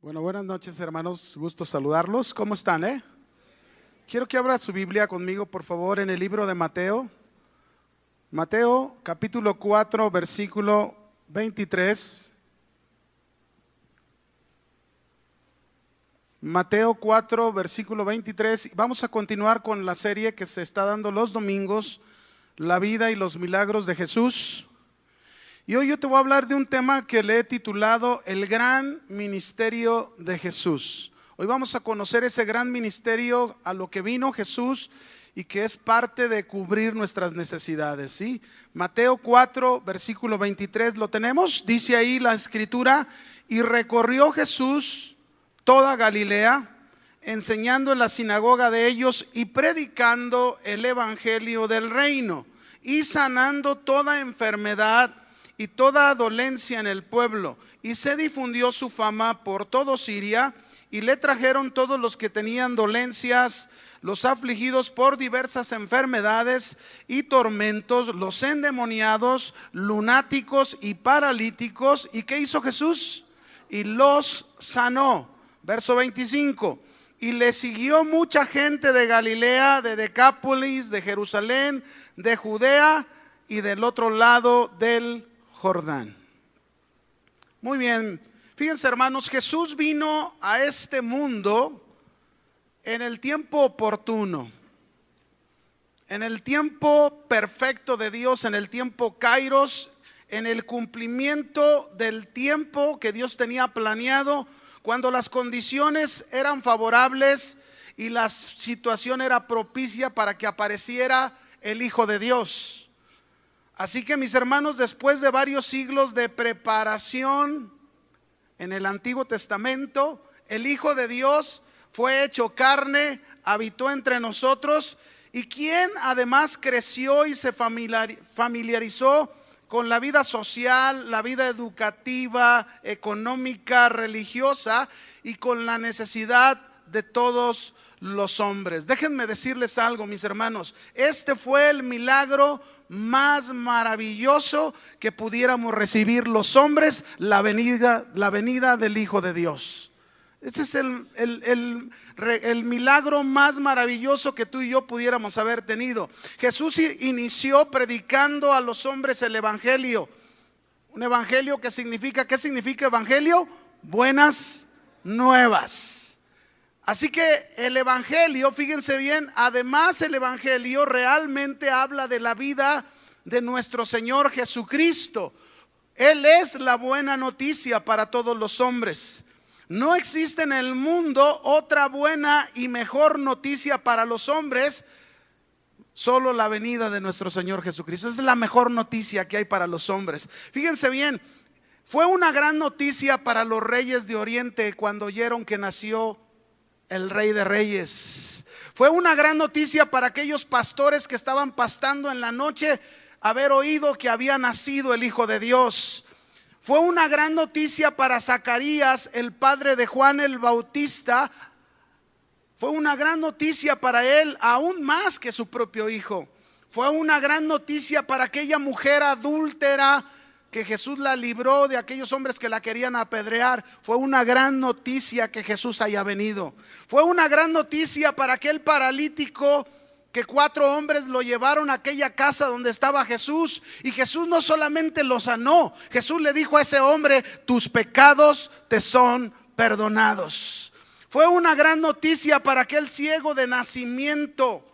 Bueno, buenas noches, hermanos, gusto saludarlos. ¿Cómo están, Quiero que abra su Biblia conmigo, por favor, en el libro de Mateo. Mateo, capítulo 4, versículo 23. Mateo 4, versículo 23. Vamos a continuar con la serie que se está dando los domingos, la vida y los milagros de Jesús. Y hoy yo te voy a hablar de un tema que le he titulado El gran ministerio de Jesús. Hoy vamos a conocer ese gran ministerio a lo que vino Jesús y que es parte de cubrir nuestras necesidades, ¿sí? Mateo 4, versículo 23, ¿lo tenemos? Dice ahí la escritura: y recorrió Jesús toda Galilea, enseñando en la sinagoga de ellos y predicando el evangelio del reino y sanando toda enfermedad y toda dolencia en el pueblo, y se difundió su fama por todo Siria, y le trajeron todos los que tenían dolencias, los afligidos por diversas enfermedades y tormentos, los endemoniados, lunáticos y paralíticos. ¿Y qué hizo Jesús? Y los sanó. Verso 25. Y le siguió mucha gente de Galilea, de Decápolis, de Jerusalén, de Judea y del otro lado del Jordán. Muy bien, fíjense, hermanos, Jesús vino a este mundo en el tiempo oportuno, en el tiempo perfecto de Dios, en el tiempo Kairos, en el cumplimiento del tiempo que Dios tenía planeado, cuando las condiciones eran favorables y la situación era propicia para que apareciera el Hijo de Dios. Así que, mis hermanos, después de varios siglos de preparación en el Antiguo Testamento, el Hijo de Dios fue hecho carne, habitó entre nosotros, y quien además creció y se familiarizó con la vida social, la vida educativa, económica, religiosa y con la necesidad de todos los hombres. Déjenme decirles algo, mis hermanos, este fue el milagro más maravilloso que pudiéramos recibir los hombres, la venida del Hijo de Dios. Ese es el milagro más maravilloso que tú y yo pudiéramos haber tenido. Jesús inició predicando a los hombres el evangelio. Un evangelio que significa, ¿qué significa evangelio? Buenas nuevas. Así que el evangelio, fíjense bien, además el evangelio realmente habla de la vida de nuestro Señor Jesucristo. Él es la buena noticia para todos los hombres. No existe en el mundo otra buena y mejor noticia para los hombres, solo la venida de nuestro Señor Jesucristo. Esa es la mejor noticia que hay para los hombres. Fíjense bien, fue una gran noticia para los reyes de Oriente cuando oyeron que nació el Rey de Reyes. Fue una gran noticia para aquellos pastores que estaban pastando en la noche, haber oído que había nacido el Hijo de Dios. Fue una gran noticia para Zacarías, el padre de Juan el Bautista. Fue una gran noticia para él, aún más que su propio hijo. Fue una gran noticia para aquella mujer adúltera que Jesús la libró de aquellos hombres que la querían apedrear. Fue una gran noticia que Jesús haya venido. Fue una gran noticia para aquel paralítico que 4 hombres lo llevaron a aquella casa donde estaba Jesús, y Jesús no solamente lo sanó, Jesús le dijo a ese hombre: tus pecados te son perdonados. Fue una gran noticia para aquel ciego de nacimiento.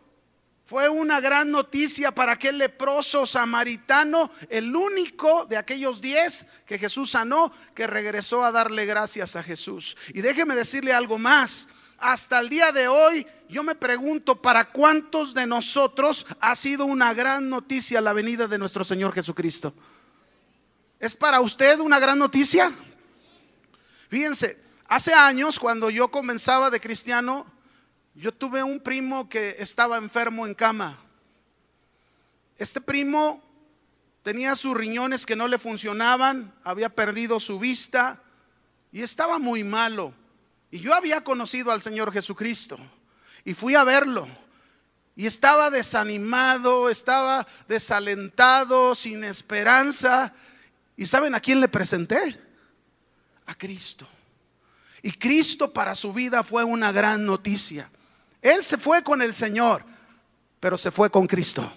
Fue una gran noticia para aquel leproso samaritano, el único de aquellos 10 que Jesús sanó, que regresó a darle gracias a Jesús. Y déjeme decirle algo más. Hasta el día de hoy yo me pregunto, ¿para cuántos de nosotros ha sido una gran noticia la venida de nuestro Señor Jesucristo? ¿Es para usted una gran noticia? Fíjense, hace años, cuando yo comenzaba de cristiano, yo tuve un primo que estaba enfermo en cama. Este primo tenía sus riñones que no le funcionaban, había perdido su vista y estaba muy malo. Y yo había conocido al Señor Jesucristo y fui a verlo. Y estaba desanimado, estaba desalentado, sin esperanza. ¿Y saben a quién le presenté? A Cristo. Y Cristo para su vida fue una gran noticia. Él se fue con el Señor, pero se fue con Cristo,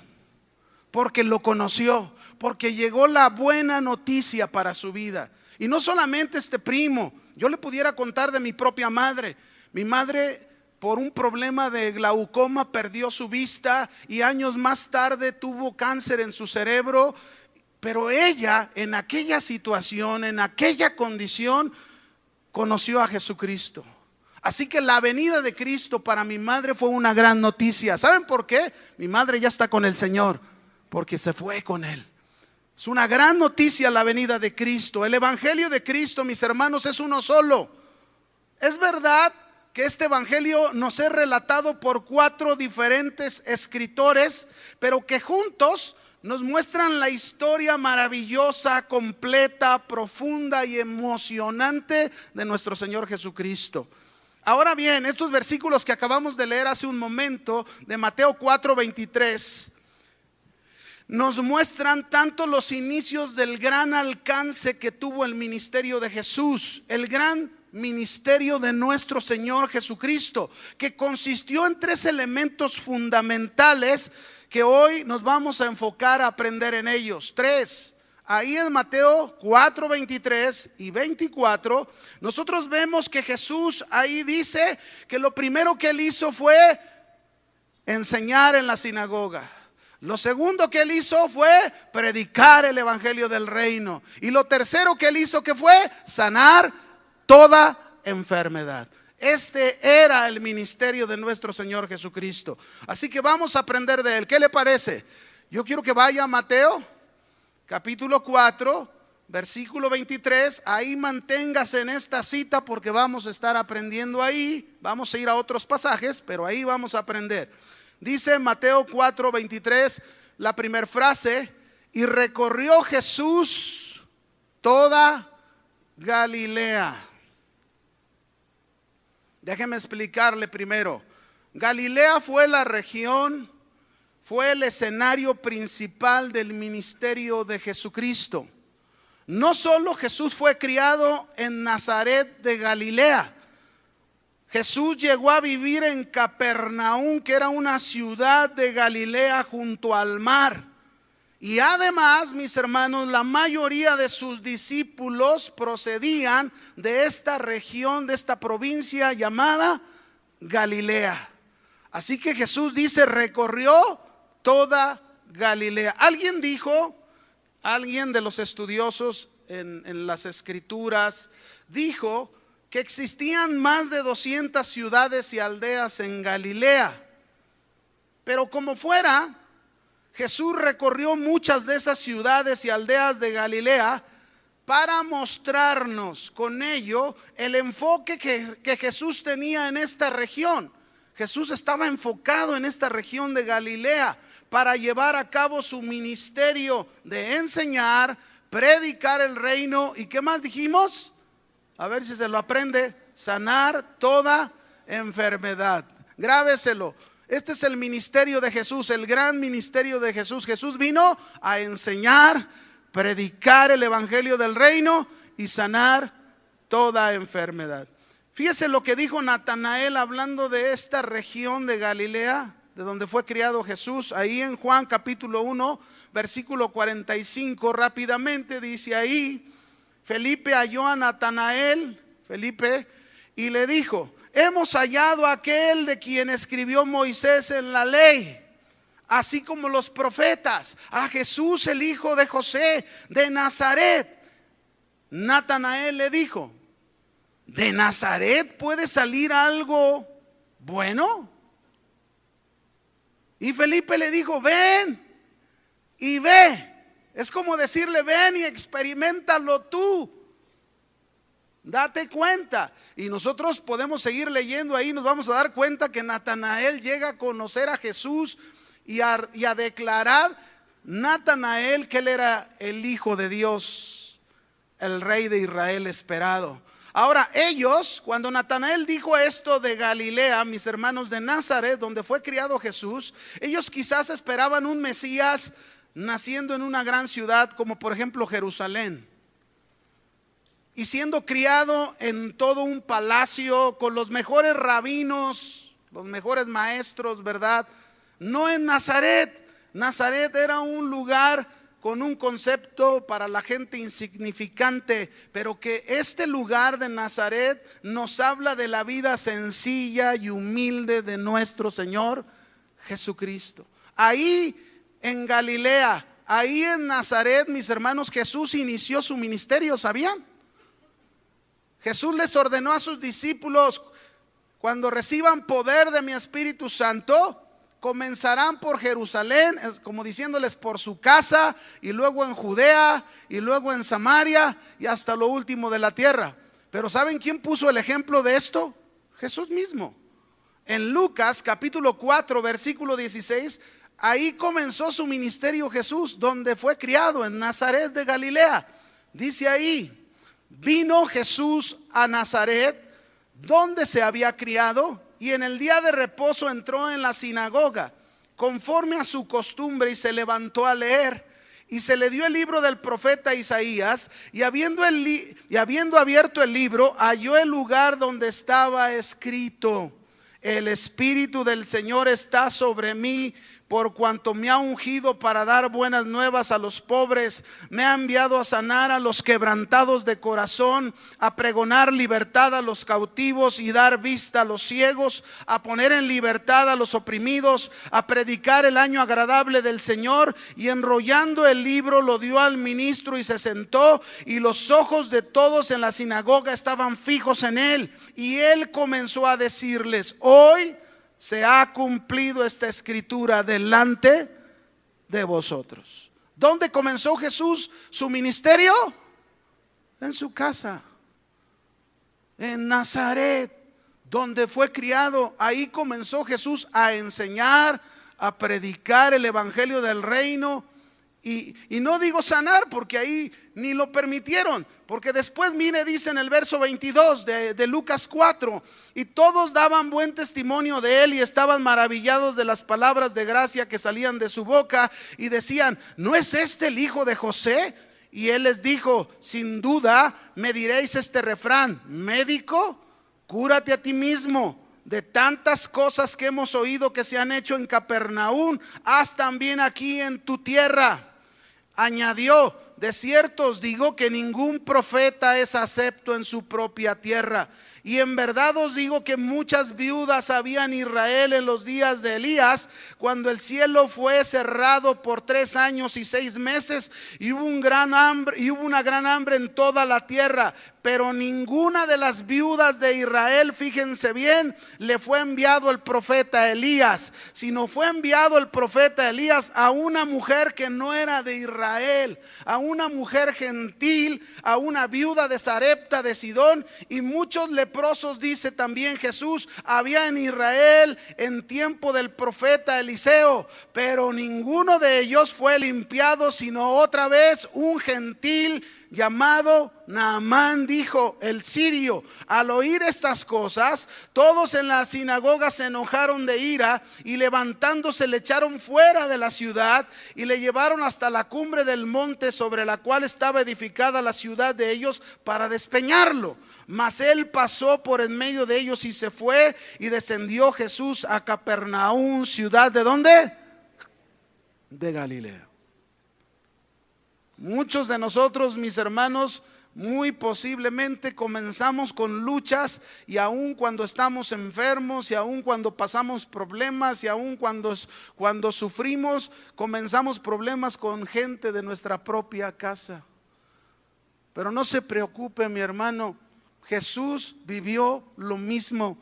porque lo conoció, porque llegó la buena noticia para su vida. Y no solamente este primo, yo le pudiera contar de mi propia madre. Mi madre, por un problema de glaucoma, perdió su vista y años más tarde tuvo cáncer en su cerebro. Pero ella, en aquella situación, en aquella condición, conoció a Jesucristo. Así que la venida de Cristo para mi madre fue una gran noticia. ¿Saben por qué? Mi madre ya está con el Señor, porque se fue con Él. Es una gran noticia la venida de Cristo. El evangelio de Cristo, mis hermanos, es uno solo. Es verdad que este evangelio nos es relatado por 4 diferentes escritores, pero que juntos nos muestran la historia maravillosa, completa, profunda y emocionante de nuestro Señor Jesucristo. Ahora bien, estos versículos que acabamos de leer hace un momento de Mateo 4:23 nos muestran tanto los inicios del gran alcance que tuvo el ministerio de Jesús, el gran ministerio de nuestro Señor Jesucristo, que consistió en 3 elementos fundamentales que hoy nos vamos a enfocar a aprender en ellos. 3. Ahí en Mateo 4:23 y 24, nosotros vemos que Jesús ahí dice que lo primero que Él hizo fue enseñar en la sinagoga. Lo segundo que Él hizo fue predicar el evangelio del reino. Y lo tercero que Él hizo, que fue sanar toda enfermedad. Este era el ministerio de nuestro Señor Jesucristo. Así que vamos a aprender de Él. ¿Qué le parece? Yo quiero que vaya a Mateo capítulo 4, versículo 23. Ahí manténgase en esta cita, porque vamos a estar aprendiendo ahí. Vamos a ir a otros pasajes, pero ahí vamos a aprender. Dice Mateo 4:23, la primera frase: y recorrió Jesús toda Galilea. Déjeme explicarle primero. Galilea fue la región, fue el escenario principal del ministerio de Jesucristo. No solo Jesús fue criado en Nazaret de Galilea, Jesús llegó a vivir en Capernaum, que era una ciudad de Galilea junto al mar. Y además, mis hermanos, la mayoría de sus discípulos procedían de esta región, de esta provincia llamada Galilea. Así que Jesús dice, recorrió toda Galilea. Alguien dijo, alguien de los estudiosos en las escrituras, dijo que existían más de 200 ciudades y aldeas en Galilea. Pero como fuera, Jesús recorrió muchas de esas ciudades y aldeas de Galilea para mostrarnos con ello el enfoque que Jesús tenía en esta región. Jesús estaba enfocado en esta región de Galilea para llevar a cabo su ministerio de enseñar, predicar el reino y ¿qué más dijimos? A ver si se lo aprende: sanar toda enfermedad. Grábeselo. Este es el ministerio de Jesús, el gran ministerio de Jesús. Jesús vino a enseñar, predicar el evangelio del reino y sanar toda enfermedad. Fíjese lo que dijo Natanael hablando de esta región de Galilea, de donde fue criado Jesús. Ahí en Juan capítulo 1, versículo 45, rápidamente dice ahí: Felipe halló a Natanael, y le dijo: hemos hallado a aquel de quien escribió Moisés en la ley, así como los profetas, a Jesús el hijo de José de Nazaret. Natanael le dijo: ¿de Nazaret puede salir algo bueno? Y Felipe le dijo: ven y ve. Es como decirle: ven y experiméntalo tú, date cuenta. Y nosotros podemos seguir leyendo ahí, nos vamos a dar cuenta que Natanael llega a conocer a Jesús y a declarar Natanael que él era el Hijo de Dios, el Rey de Israel esperado. Ahora ellos, cuando Natanael dijo esto de Galilea, mis hermanos, de Nazaret, donde fue criado Jesús, ellos quizás esperaban un Mesías naciendo en una gran ciudad como por ejemplo Jerusalén. y siendo criado en todo un palacio con los mejores rabinos, los mejores maestros, ¿verdad? No en Nazaret. Nazaret era un lugar con un concepto para la gente insignificante, pero que este lugar de Nazaret nos habla de la vida sencilla y humilde de nuestro Señor Jesucristo. Ahí en Galilea, ahí en Nazaret, mis hermanos, Jesús inició su ministerio, ¿sabían? Jesús les ordenó a sus discípulos: cuando reciban poder de mi Espíritu Santo, comenzarán por Jerusalén, como diciéndoles, por su casa, y luego en Judea, y luego en Samaria, y hasta lo último de la tierra. Pero ¿saben quién puso el ejemplo de esto? Jesús mismo. En Lucas capítulo 4 versículo 16, ahí comenzó su ministerio Jesús, donde fue criado, en Nazaret de Galilea. Dice ahí: vino Jesús a Nazaret, donde se había criado, y en el día de reposo entró en la sinagoga, conforme a su costumbre, y se levantó a leer. Y se le dio el libro del profeta Isaías, y habiendo abierto el libro, halló el lugar donde estaba escrito: el Espíritu del Señor está sobre mí, por cuanto me ha ungido para dar buenas nuevas a los pobres, me ha enviado a sanar a los quebrantados de corazón, a pregonar libertad a los cautivos y dar vista a los ciegos, a poner en libertad a los oprimidos, a predicar el año agradable del Señor. Y enrollando el libro lo dio al ministro y se sentó, y los ojos de todos en la sinagoga estaban fijos en él. Y él comenzó a decirles: hoy se ha cumplido esta escritura delante de vosotros. ¿Dónde comenzó Jesús su ministerio? En su casa, en Nazaret, donde fue criado. Ahí comenzó Jesús a enseñar, a predicar el evangelio del reino. Y no digo sanar, porque ahí ni lo permitieron, porque después, mire, dice en el verso 22 de Lucas 4: y todos daban buen testimonio de él, y estaban maravillados de las palabras de gracia que salían de su boca, y decían: ¿no es este el hijo de José? Y él les dijo: sin duda me diréis este refrán: médico, cúrate a ti mismo. De tantas cosas que hemos oído que se han hecho en Capernaum, haz también aquí en tu tierra. Añadió: de cierto os digo que ningún profeta es acepto en su propia tierra. Y en verdad os digo que muchas viudas había en Israel en los días de Elías, cuando el cielo fue cerrado por 3 años y 6 meses, y hubo una gran hambre en toda la tierra. Pero ninguna de las viudas de Israel, fíjense bien, le fue enviado el profeta Elías, sino fue enviado el profeta Elías a una mujer que no era de Israel, a una mujer gentil, a una viuda de Sarepta de Sidón. Y muchos leprosos, dice también Jesús, había en Israel en tiempo del profeta Eliseo, pero ninguno de ellos fue limpiado, sino otra vez un gentil llamado Naamán, dijo el sirio. Al oír estas cosas, todos en la sinagoga se enojaron de ira, y levantándose le echaron fuera de la ciudad, y le llevaron hasta la cumbre del monte sobre la cual estaba edificada la ciudad de ellos, para despeñarlo. Mas él pasó por en medio de ellos y se fue. Y descendió Jesús a Capernaum, ciudad ¿de dónde? De Galilea. Muchos de nosotros, mis hermanos, muy posiblemente comenzamos con luchas, y aun cuando estamos enfermos, y aun cuando pasamos problemas, y aun cuando sufrimos, comenzamos problemas con gente de nuestra propia casa. Pero no se preocupe, mi hermano, Jesús vivió lo mismo.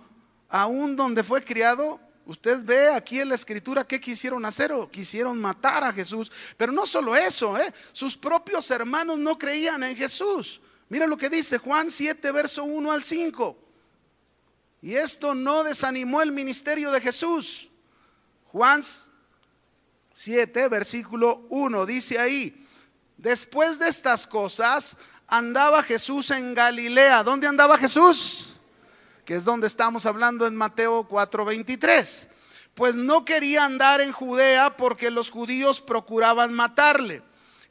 Aún donde fue criado, usted ve aquí en la escritura qué quisieron hacer, o quisieron matar a Jesús. Pero no solo eso, sus propios hermanos no creían en Jesús. Mira lo que dice Juan 7 verso 1 al 5. Y esto no desanimó el ministerio de Jesús. Juan 7 versículo 1 dice ahí: después de estas cosas andaba Jesús en Galilea. ¿Dónde andaba Jesús? Que es donde estamos hablando en Mateo 4:23. Pues no quería andar en Judea, porque los judíos procuraban matarle.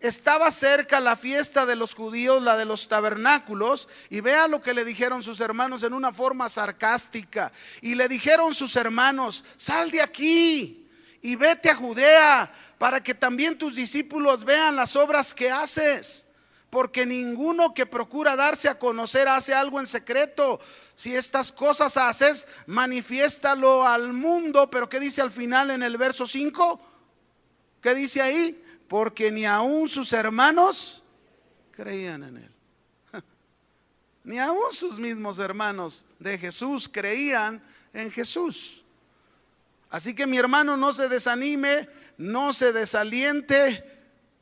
Estaba cerca la fiesta de los judíos, la de los tabernáculos, y vea lo que le dijeron sus hermanos en una forma sarcástica. Y le dijeron sus hermanos: sal de aquí y vete a Judea, para que también tus discípulos vean las obras que haces. Porque ninguno que procura darse a conocer hace algo en secreto. Si estas cosas haces, manifiéstalo al mundo. Pero ¿qué dice al final en el verso 5? ¿Qué dice ahí? Porque ni aun sus hermanos creían en él. Ni aun sus mismos hermanos de Jesús creían en Jesús. Así que mi hermano, no se desanime, no se desaliente.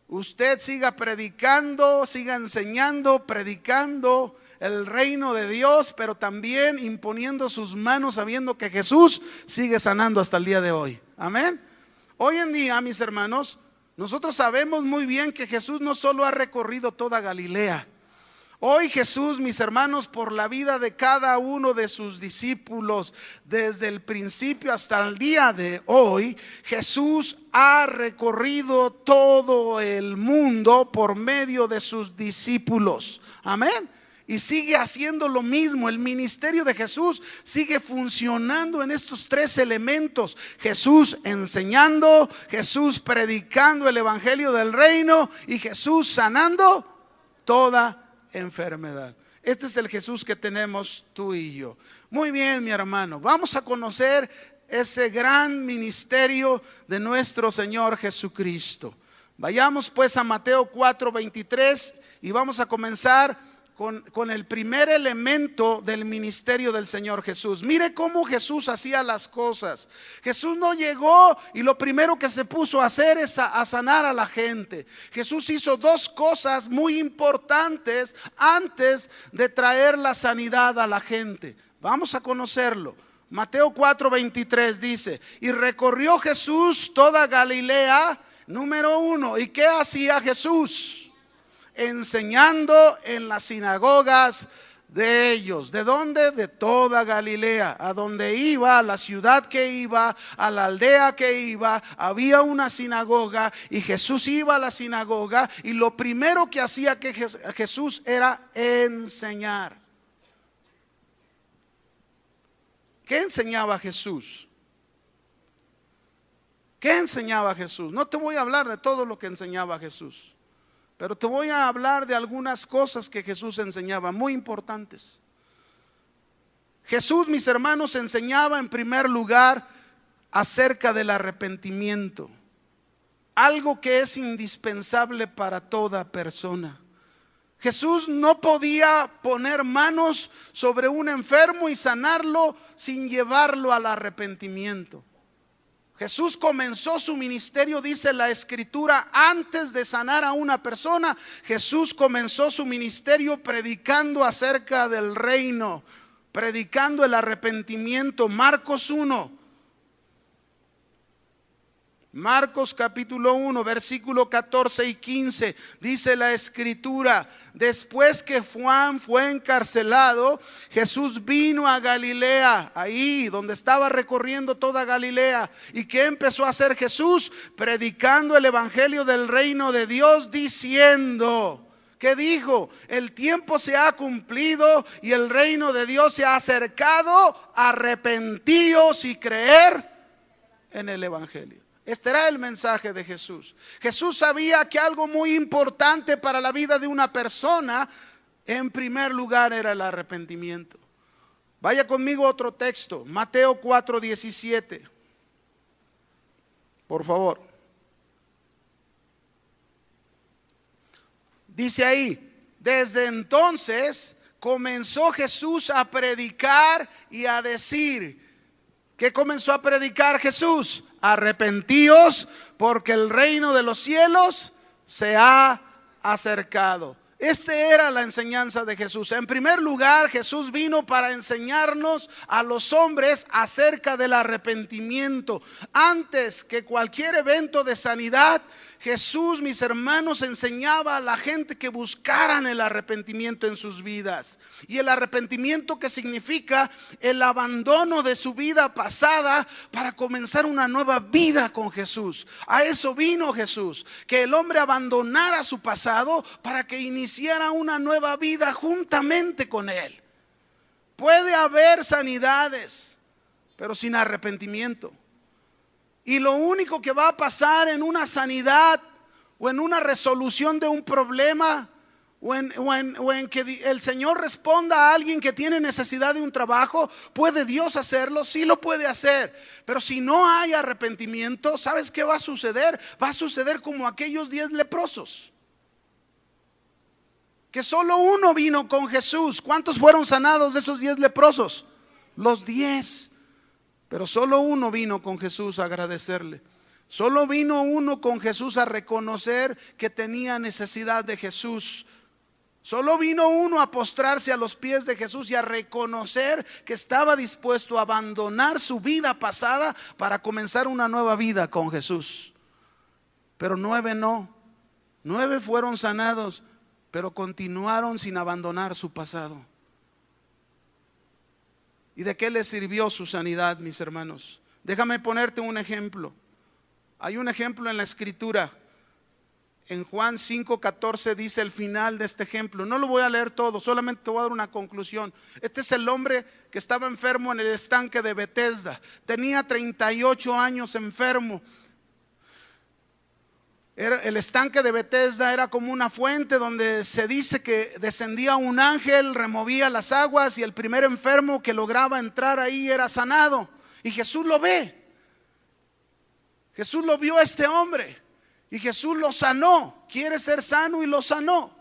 Usted siga predicando, siga enseñando, predicando el reino de Dios, pero también imponiendo sus manos, sabiendo que Jesús sigue sanando hasta el día de hoy. Amén. Hoy en día, mis hermanos, nosotros sabemos muy bien que Jesús no solo ha recorrido toda Galilea. Hoy Jesús, mis hermanos, por la vida de cada uno de sus discípulos, desde el principio hasta el día de hoy, Jesús ha recorrido todo el mundo por medio de sus discípulos. Amén. Y sigue haciendo lo mismo. El ministerio de Jesús sigue funcionando en estos tres elementos: Jesús enseñando, Jesús predicando el evangelio del reino y Jesús sanando toda enfermedad. Este es el Jesús que tenemos tú y yo. Muy bien, mi hermano, vamos a conocer ese gran ministerio de nuestro Señor Jesucristo. Vayamos pues a Mateo 4:23 y vamos a comenzar con el primer elemento del ministerio del Señor Jesús. Mire cómo Jesús hacía las cosas. Jesús no llegó y lo primero que se puso a hacer es a sanar a la gente. Jesús hizo dos cosas muy importantes antes de traer la sanidad a la gente. Vamos a conocerlo. Mateo 4:23 dice: y recorrió Jesús toda Galilea. Número 1, ¿y qué hacía Jesús? Enseñando en las sinagogas de ellos. ¿De dónde? De toda Galilea. A donde iba, a la ciudad que iba, a la aldea que iba, había una sinagoga y Jesús iba a la sinagoga y lo primero que hacía que Jesús era enseñar. ¿Qué enseñaba Jesús? ¿Qué enseñaba Jesús? No te voy a hablar de todo lo que enseñaba Jesús, pero te voy a hablar de algunas cosas que Jesús enseñaba, muy importantes. Jesús, mis hermanos, enseñaba en primer lugar acerca del arrepentimiento, algo que es indispensable para toda persona. Jesús no podía poner manos sobre un enfermo y sanarlo sin llevarlo al arrepentimiento. Jesús comenzó su ministerio, dice la Escritura, antes de sanar a una persona. Jesús comenzó su ministerio predicando acerca del reino, predicando el arrepentimiento. Marcos 1. Marcos capítulo 1, versículo 14 y 15, dice la Escritura: después que Juan fue encarcelado, Jesús vino a Galilea, ahí donde estaba recorriendo toda Galilea. ¿Y qué empezó a hacer Jesús? Predicando el evangelio del reino de Dios, diciendo, ¿qué dijo? El tiempo se ha cumplido y el reino de Dios se ha acercado, arrepentíos y creer en el evangelio. Este era el mensaje de Jesús. Jesús sabía que algo muy importante para la vida de una persona, en primer lugar, era el arrepentimiento. Vaya conmigo a otro texto, Mateo 4:17. Por favor. Dice ahí: desde entonces comenzó Jesús a predicar y a decir. ¿Qué comenzó a predicar Jesús? Arrepentíos, porque el reino de los cielos se ha acercado. Esta era la enseñanza de Jesús. En primer lugar, Jesús vino para enseñarnos a los hombres acerca del arrepentimiento. Antes que cualquier evento de sanidad, Jesús, mis hermanos, enseñaba a la gente que buscaran el arrepentimiento en sus vidas. Y el arrepentimiento, que significa el abandono de su vida pasada para comenzar una nueva vida con Jesús. A eso vino Jesús, que el hombre abandonara su pasado para que iniciara una nueva vida juntamente con Él. Puede haber sanidades, pero sin arrepentimiento. Y lo único que va a pasar en una sanidad o en una resolución de un problema o en que el Señor responda a alguien que tiene necesidad de un trabajo, ¿puede Dios hacerlo? Sí lo puede hacer. Pero si no hay arrepentimiento, ¿sabes qué va a suceder? Va a suceder como aquellos 10 leprosos, que solo uno vino con Jesús. ¿Cuántos fueron sanados de esos 10 leprosos? Los 10. Pero solo uno vino con Jesús a agradecerle. Solo vino uno con Jesús a reconocer que tenía necesidad de Jesús. Solo vino uno a postrarse a los pies de Jesús y a reconocer que estaba dispuesto a abandonar su vida pasada para comenzar una nueva vida con Jesús. Pero 9 no. 9 fueron sanados, pero continuaron sin abandonar su pasado. ¿Y de qué les sirvió su sanidad, mis hermanos? Déjame ponerte un ejemplo. Hay un ejemplo en la Escritura. En Juan 5:14 dice el final de este ejemplo. No lo voy a leer todo, solamente te voy a dar una conclusión. Este es el hombre que estaba enfermo en el estanque de Betesda. Tenía 38 años enfermo. El estanque de Betesda era como una fuente donde se dice que descendía un ángel, removía las aguas y el primer enfermo que lograba entrar ahí era sanado. Y Jesús lo ve. Jesús lo vio a este hombre y Jesús lo sanó. Quiere ser sano y lo sanó.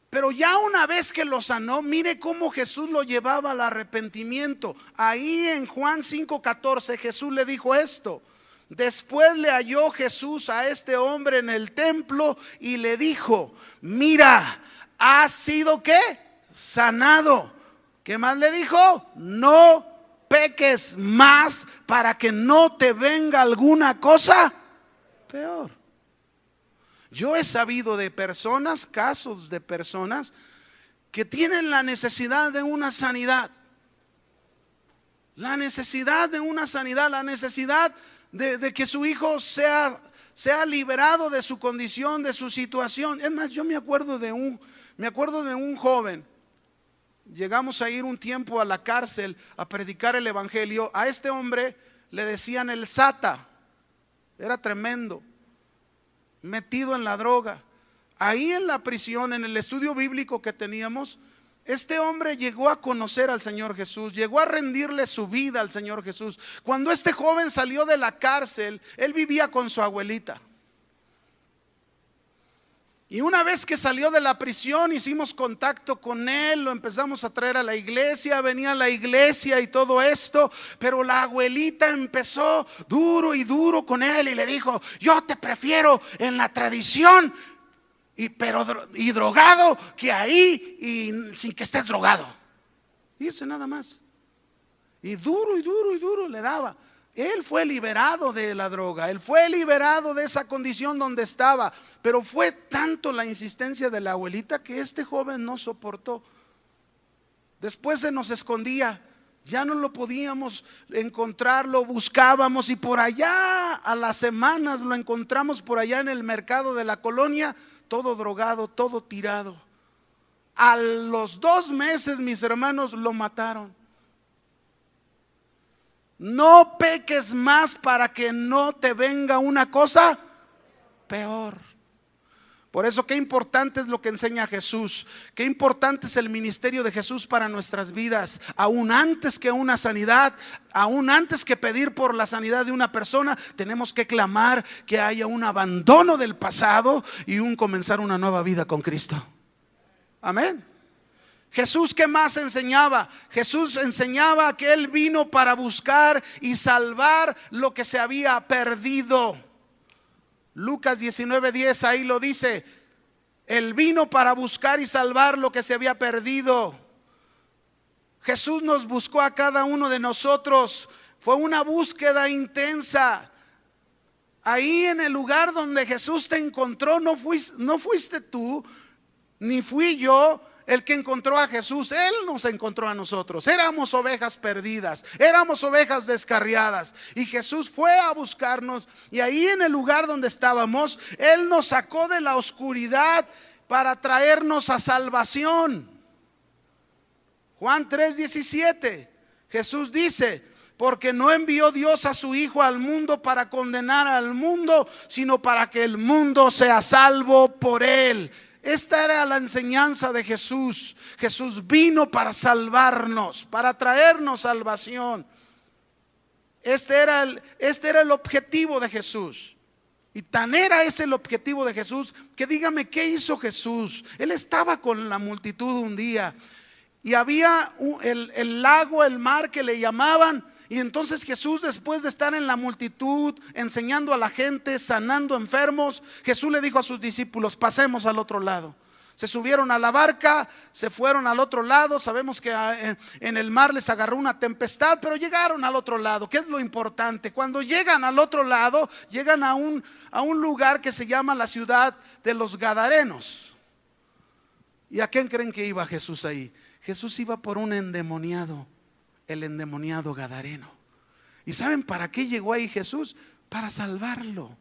Pero ya una vez que lo sanó, mire cómo Jesús lo llevaba al arrepentimiento. Ahí en Juan 5:14 Jesús le dijo esto. Después le halló Jesús a este hombre en el templo y le dijo: mira, has sido ¿qué? Sanado. ¿Qué más le dijo? No peques más para que no te venga alguna cosa peor. Yo he sabido de personas, casos de personas que tienen la necesidad de una sanidad. La necesidad de una sanidad, la necesidad de que su hijo sea liberado de su condición, de su situación. Es más, yo me acuerdo de un joven. Llegamos a ir un tiempo a la cárcel a predicar el evangelio. A este hombre le decían el Sata. Era tremendo, metido en la droga. Ahí en la prisión, en el estudio bíblico que teníamos, este hombre llegó a conocer al Señor Jesús, llegó a rendirle su vida al Señor Jesús. Cuando este joven salió de la cárcel, él vivía con su abuelita. Y una vez que salió de la prisión, hicimos contacto con él, lo empezamos a traer a la iglesia, venía a la iglesia y todo esto. Pero la abuelita empezó duro y duro con él y le dijo: yo te prefiero en la tradición y drogado que ahí y sin que estés drogado. Y eso nada más. Y duro y duro y duro le daba. Él fue liberado de la droga, él fue liberado de esa condición donde estaba. Pero fue tanto la insistencia de la abuelita que este joven no soportó. Después se nos escondía, ya no lo podíamos encontrar, lo buscábamos y por allá a las semanas lo encontramos por allá en el mercado de la colonia, todo drogado, todo tirado. A los 2 meses, mis hermanos, lo mataron. No peques más para que no te venga una cosa peor. Por eso qué importante es lo que enseña Jesús. Qué importante es el ministerio de Jesús para nuestras vidas. Aún antes que una sanidad, aún antes que pedir por la sanidad de una persona, tenemos que clamar que haya un abandono del pasado y un comenzar una nueva vida con Cristo. Amén. Jesús, ¿qué más enseñaba? Jesús enseñaba que Él vino para buscar y salvar lo que se había perdido. Lucas 19:10, ahí lo dice. Él vino para buscar y salvar lo que se había perdido. Jesús nos buscó a cada uno de nosotros. Fue una búsqueda intensa. ahí en el lugar donde Jesús te encontró, no fuiste tú, ni fui yo el que encontró a Jesús. Él nos encontró a nosotros. Éramos ovejas perdidas, éramos ovejas descarriadas, y Jesús fue a buscarnos, y ahí en el lugar donde estábamos, Él nos sacó de la oscuridad para traernos a salvación. Juan 3:17, Jesús dice: porque no envió Dios a su Hijo al mundo para condenar al mundo, sino para que el mundo sea salvo por él. Esta era la enseñanza de Jesús. Jesús vino para salvarnos, para traernos salvación. Este era el objetivo de Jesús. Y tan era ese el objetivo de Jesús, que dígame, ¿qué hizo Jesús? Él estaba con la multitud un día, y había el lago, el mar que le llamaban. Y entonces Jesús, después de estar en la multitud, enseñando a la gente, sanando enfermos, Jesús le dijo a sus discípulos: pasemos al otro lado. Se subieron a la barca, se fueron al otro lado. Sabemos que en el mar les agarró una tempestad, pero llegaron al otro lado. ¿Qué es lo importante? Cuando llegan al otro lado, llegan a un lugar que se llama la ciudad de los Gadarenos. ¿Y a quién creen que iba Jesús ahí? Jesús iba por un endemoniado, el endemoniado gadareno. ¿Y saben para qué llegó ahí Jesús? Para salvarlo,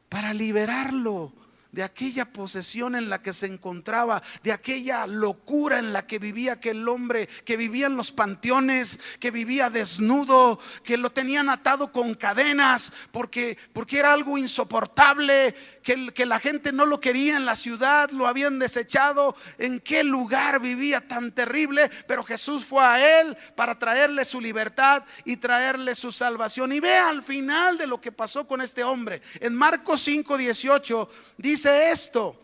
para liberarlo de aquella posesión en la que se encontraba, de aquella locura en la que vivía aquel hombre, que vivía en los panteones, que vivía desnudo, que lo tenían atado con cadenas, porque era algo insoportable, que la gente no lo quería en la ciudad, lo habían desechado. ¿En qué lugar vivía tan terrible? Pero Jesús fue a él para traerle su libertad y traerle su salvación. Y vea al final de lo que pasó con este hombre. En Marcos 5:18 dice esto: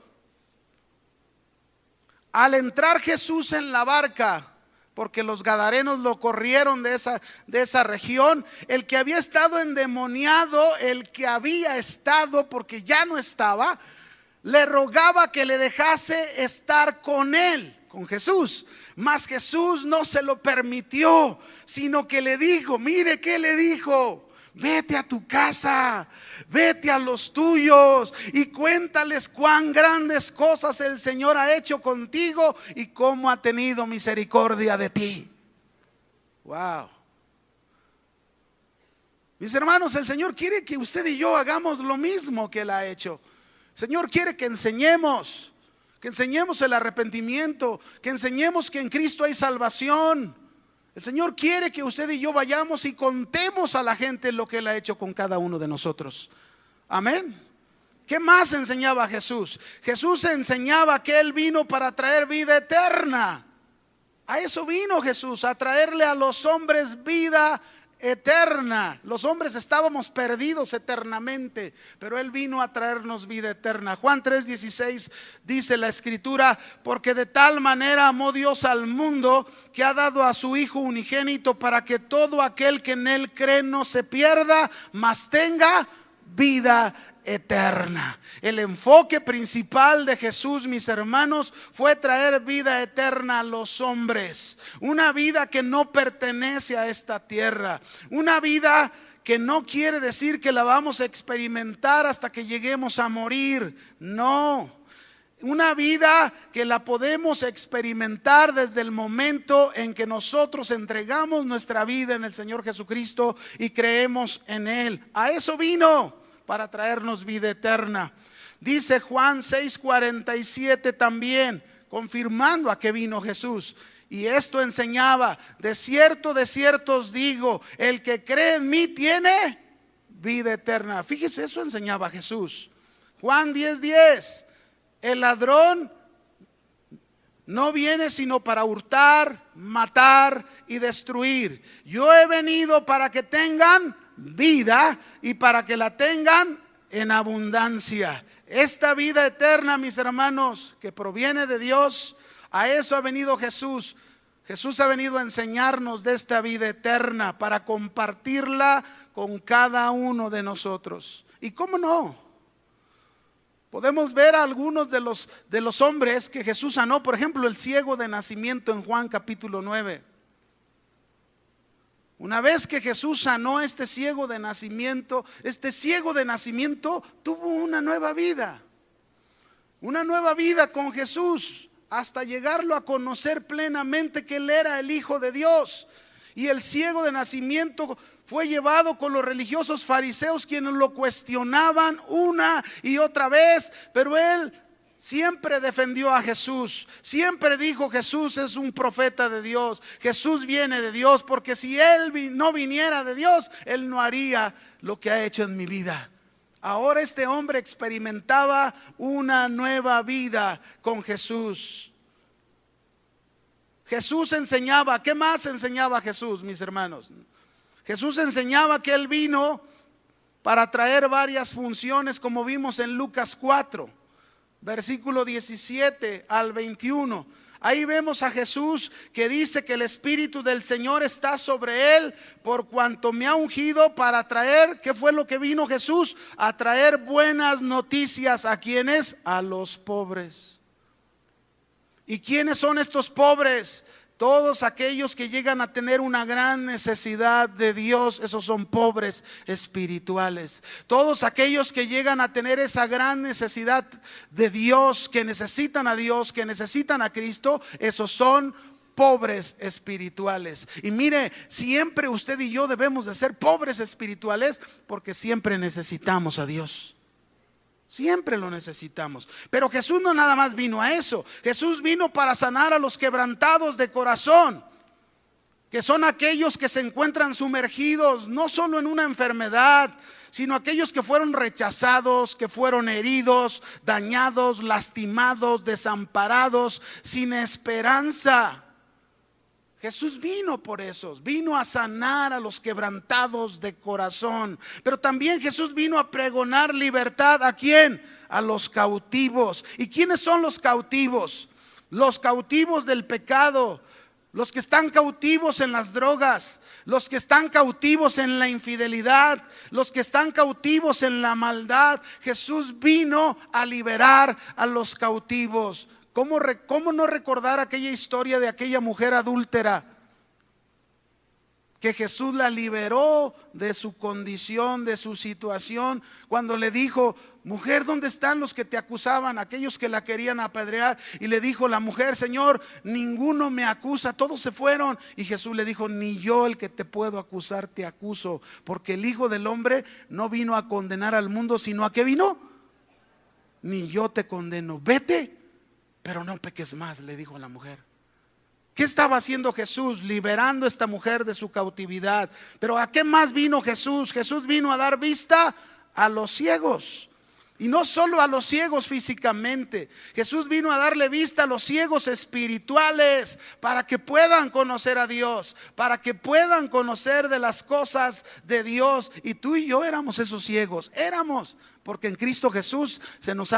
al entrar Jesús en la barca, porque los gadarenos lo corrieron de esa región, el que había estado endemoniado, el que había estado, porque ya no estaba, le rogaba que le dejase estar con él, con Jesús. Mas Jesús no se lo permitió, sino que le dijo, mire qué le dijo: vete a tu casa, vete a los tuyos y cuéntales cuán grandes cosas el Señor ha hecho contigo y cómo ha tenido misericordia de ti. Wow. Mis hermanos, el Señor quiere que usted y yo hagamos lo mismo que Él ha hecho. El Señor quiere que enseñemos el arrepentimiento, que enseñemos que en Cristo hay salvación. El Señor quiere que usted y yo vayamos y contemos a la gente lo que Él ha hecho con cada uno de nosotros. Amén. ¿Qué más enseñaba Jesús? Jesús enseñaba que Él vino para traer vida eterna. A eso vino Jesús, a traerle a los hombres vida eterna. Los hombres estábamos perdidos eternamente, pero Él vino a traernos vida eterna. Juan 3:16 dice la escritura: porque de tal manera amó Dios al mundo, que ha dado a su Hijo unigénito, para que todo aquel que en Él cree no se pierda, mas tenga vida eterna. El enfoque principal de Jesús, mis hermanos, fue traer vida eterna a los hombres. Una vida que no pertenece a esta tierra. Una vida que no quiere decir que la vamos a experimentar hasta que lleguemos a morir. No. Una vida que la podemos experimentar desde el momento en que nosotros entregamos nuestra vida en el Señor Jesucristo y creemos en Él. A eso vino, para traernos vida eterna. Dice Juan 6:47 también, confirmando a qué vino Jesús. Y esto enseñaba: de cierto os digo, el que cree en mí tiene vida eterna. Fíjese, eso enseñaba Jesús. Juan 10:10, el ladrón no viene sino para hurtar, matar y destruir. Yo he venido para que tengan vida y para que la tengan en abundancia. Esta vida eterna, mis hermanos, que proviene de Dios, a eso ha venido Jesús. Jesús ha venido a enseñarnos de esta vida eterna para compartirla con cada uno de nosotros. ¿Y cómo no? Podemos ver a algunos de los hombres que Jesús sanó. Por ejemplo, el ciego de nacimiento en Juan capítulo 9. Una vez que Jesús sanó a este ciego de nacimiento tuvo una nueva vida con Jesús, hasta llegarlo a conocer plenamente que Él era el Hijo de Dios. Y el ciego de nacimiento fue llevado con los religiosos fariseos, quienes lo cuestionaban una y otra vez, pero él siempre defendió a Jesús, siempre dijo: Jesús es un profeta de Dios, Jesús viene de Dios, porque si Él no viniera de Dios, Él no haría lo que ha hecho en mi vida. Ahora este hombre experimentaba una nueva vida con Jesús. Jesús enseñaba. ¿Qué más enseñaba Jesús, mis hermanos? Jesús enseñaba que Él vino para traer varias funciones, como vimos en Lucas 4, versículo 17 al 21. Ahí vemos a Jesús que dice que el Espíritu del Señor está sobre Él, por cuanto me ha ungido para traer. ¿Qué fue lo que vino Jesús? A traer buenas noticias. ¿A quiénes? A los pobres. ¿Y quiénes son estos pobres? Todos aquellos que llegan a tener una gran necesidad de Dios. Esos son pobres espirituales. Todos aquellos que llegan a tener esa gran necesidad de Dios, que necesitan a Dios, que necesitan a Cristo, esos son pobres espirituales. Y mire, siempre usted y yo debemos de ser pobres espirituales, porque siempre necesitamos a Dios. Siempre lo necesitamos. Pero Jesús no nada más vino a eso. Jesús vino para sanar a los quebrantados de corazón, que son aquellos que se encuentran sumergidos no solo en una enfermedad, sino aquellos que fueron rechazados, que fueron heridos, dañados, lastimados, desamparados, sin esperanza. Jesús vino por esos, vino a sanar a los quebrantados de corazón. Pero también Jesús vino a pregonar libertad. ¿A quién? A los cautivos. ¿Y quiénes son los cautivos? Los cautivos del pecado, los que están cautivos en las drogas, los que están cautivos en la infidelidad, los que están cautivos en la maldad. Jesús vino a liberar a los cautivos. ¿Cómo no recordar aquella historia de aquella mujer adúltera? Que Jesús la liberó de su condición, de su situación, cuando le dijo: mujer, ¿dónde están los que te acusaban? Aquellos que la querían apedrear. Y le dijo la mujer: Señor, ninguno me acusa, todos se fueron. Y Jesús le dijo: ni yo, el que te puedo acusar, te acuso, porque el Hijo del Hombre no vino a condenar al mundo, sino a ¿qué vino? Ni yo te condeno, vete, pero no peques más, le dijo a la mujer. ¿Qué estaba haciendo Jesús? Liberando a esta mujer de su cautividad. Pero ¿a qué más vino Jesús? Jesús vino a dar vista a los ciegos. Y no solo a los ciegos físicamente. Jesús vino a darle vista a los ciegos espirituales, para que puedan conocer a Dios, para que puedan conocer de las cosas de Dios. Y tú y yo éramos esos ciegos, porque en Cristo Jesús se nos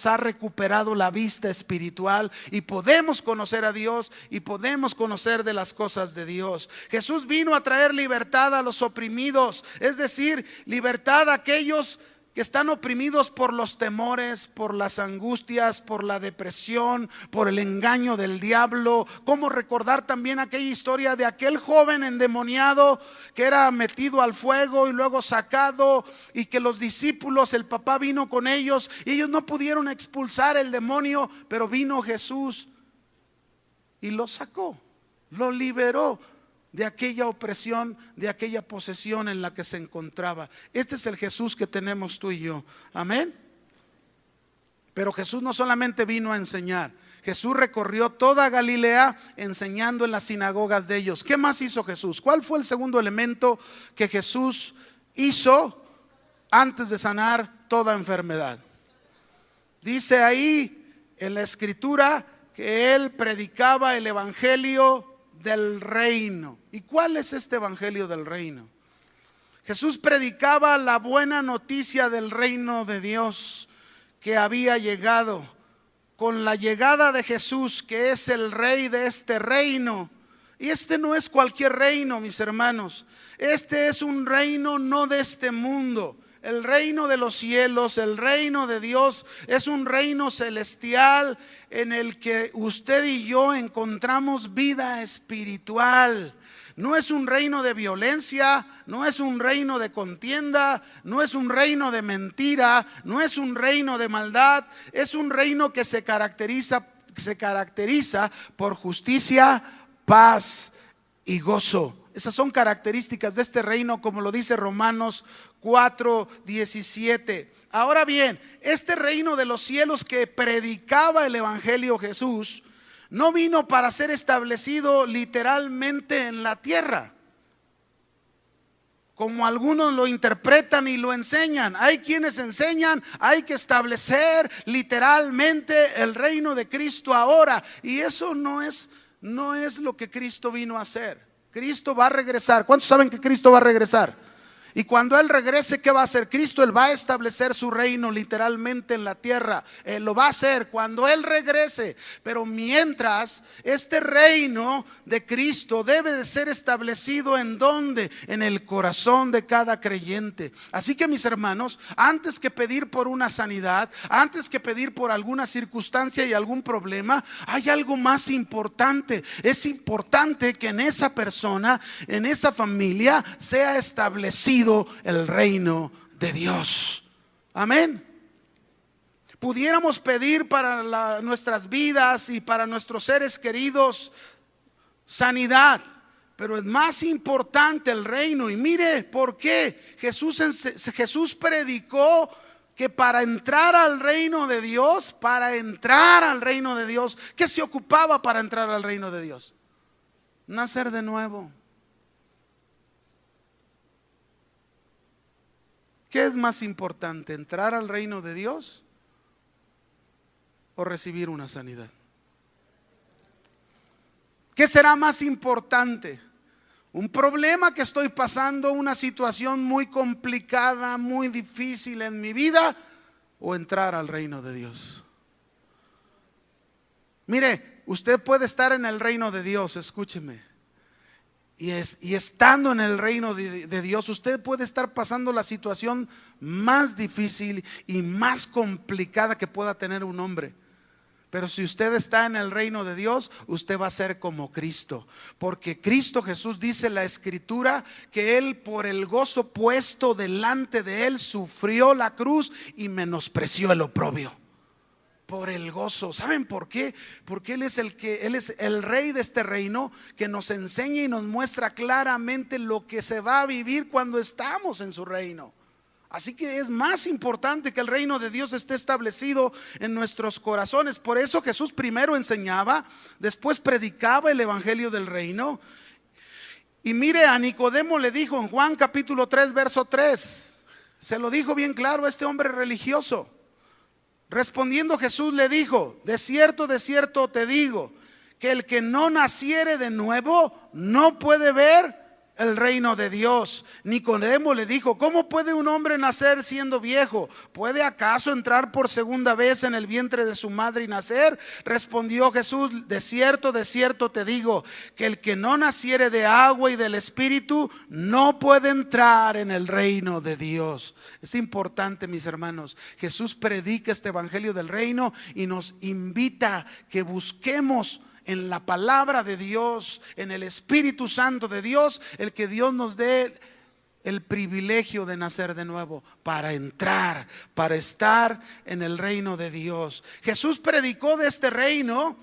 ha recuperado la vista espiritual, y podemos conocer a Dios y podemos conocer de las cosas de Dios. Jesús vino a traer libertad a los oprimidos, es decir, libertad a aquellos que están oprimidos por los temores, por las angustias, por la depresión, por el engaño del diablo. ¿Cómo recordar también aquella historia de aquel joven endemoniado que era metido al fuego y luego sacado, y que los discípulos, el papá vino con ellos y ellos no pudieron expulsar el demonio, pero vino Jesús y lo sacó, lo liberó de aquella opresión, de aquella posesión en la que se encontraba? Este es el Jesús que tenemos tú y yo. Amén. Pero Jesús no solamente vino a enseñar. Jesús recorrió toda Galilea enseñando en las sinagogas de ellos. ¿Qué más hizo Jesús? ¿Cuál fue el segundo elemento que Jesús hizo antes de sanar toda enfermedad? Dice ahí en la escritura que Él predicaba el evangelio del reino. ¿Y cuál es este evangelio del reino? Jesús predicaba la buena noticia del reino de Dios que había llegado. Con la llegada de Jesús, que es el rey de este reino. Y este no es cualquier reino, mis hermanos. Este es un reino no de este mundo. El reino de los cielos, el reino de Dios, es un reino celestial en el que usted y yo encontramos vida espiritual. No es un reino de violencia, no es un reino de contienda, no es un reino de mentira, no es un reino de maldad. Es un reino que se caracteriza por justicia, paz y gozo. Esas son características de este reino, como lo dice Romanos 4:17. Ahora bien, este reino de los cielos que predicaba el evangelio Jesús no vino para ser establecido literalmente en la tierra, como algunos lo interpretan y lo enseñan. Hay quienes enseñan, hay que establecer literalmente el reino de Cristo ahora, y eso no es lo que Cristo vino a hacer. Cristo va a regresar. ¿Cuántos saben que Cristo va a regresar? Y cuando Él regrese, ¿qué va a hacer Cristo? Él va a establecer su reino literalmente en la tierra. Él lo va a hacer cuando Él regrese. Pero mientras, este reino de Cristo debe de ser establecido ¿en dónde? En el corazón de cada creyente. Así que, mis hermanos, antes que pedir por una sanidad, antes que pedir por alguna circunstancia y algún problema, hay algo más importante. Es importante que en esa persona, en esa familia, sea establecido el reino de Dios. Amén. Pudiéramos pedir para nuestras vidas y para nuestros seres queridos sanidad, pero es más importante el reino. Y mire por qué Jesús predicó que para entrar al reino de Dios, ¿qué se ocupaba para entrar al reino de Dios? Nacer de nuevo. ¿Qué es más importante, entrar al reino de Dios o recibir una sanidad? ¿Qué será más importante? ¿Un problema que estoy pasando, una situación muy complicada, muy difícil en mi vida, o entrar al reino de Dios? Mire, usted puede estar en el reino de Dios, escúcheme. Y estando en el reino de Dios, usted puede estar pasando la situación más difícil y más complicada que pueda tener un hombre. Pero si usted está en el reino de Dios, usted va a ser como Cristo. Porque Cristo Jesús, dice la Escritura, que Él, por el gozo puesto delante de Él, sufrió la cruz y menospreció el oprobio. Por el gozo. ¿Saben por qué? Porque Él es el rey de este reino, que nos enseña y nos muestra claramente lo que se va a vivir cuando estamos en su reino. Así que es más importante que el reino de Dios esté establecido en nuestros corazones. Por eso Jesús primero enseñaba, después predicaba el evangelio del reino. Y mire, a Nicodemo le dijo en Juan capítulo 3 verso 3, se lo dijo bien claro a este hombre religioso. Respondiendo Jesús le dijo: de cierto te digo, que el que no naciere de nuevo no puede ver el reino de Dios. Nicodemo le dijo: ¿cómo puede un hombre nacer siendo viejo? ¿Puede acaso entrar por segunda vez en el vientre de su madre y nacer? Respondió Jesús: de cierto te digo, que el que no naciere de agua y del Espíritu no puede entrar en el reino de Dios. Es importante, mis hermanos. Jesús predica este evangelio del reino y nos invita que busquemos en la palabra de Dios, en el Espíritu Santo de Dios, el que Dios nos dé el privilegio de nacer de nuevo, para entrar, para estar en el reino de Dios. Jesús predicó de este reino,